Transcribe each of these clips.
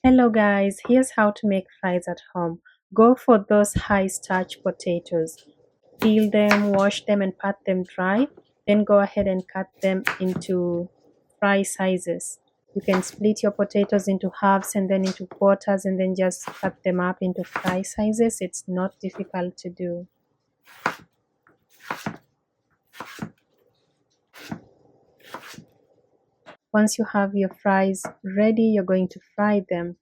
Hello guys, here's how to make fries at home. Go for those high starch potatoes. Peel them, wash them and pat them dry. Then go ahead and cut them into fry sizes. You can split your potatoes into halves and then into quarters and then just cut them up into fry sizes. It's not difficult to do. Once you have your fries ready, you're going to fry them.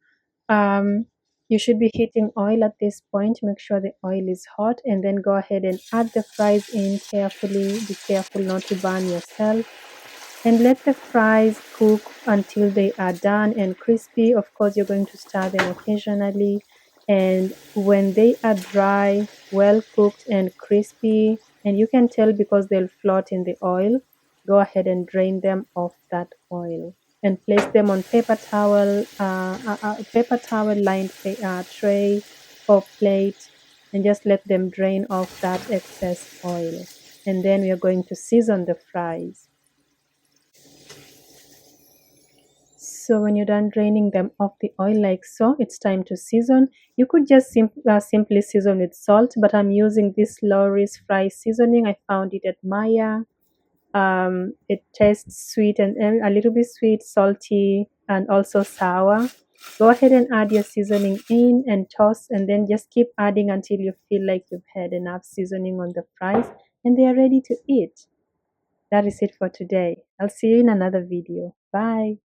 You should be heating oil at this point. Make sure the oil is hot and then go ahead and add the fries in carefully. Be careful not to burn yourself. And let the fries cook until they are done and crispy. Of course, you're going to stir them occasionally. And when they are dry, well cooked and crispy, and you can tell because they'll float in the oil, go ahead and drain them off that oil and place them on paper towel lined tray or plate, and just let them drain off that excess oil. And then we are going to season the fries. So when you're done draining them off the oil like so, it's time to season. You could just simply season with salt, but I'm using this Lawry's fry seasoning. I found it at Maya. It tastes sweet and a little bit sweet, salty, and also sour. Go ahead and add your seasoning in and toss, and then just keep adding until you feel like you've had enough seasoning on the fries and they are ready to eat. That is it for today. I'll see you in another video. Bye.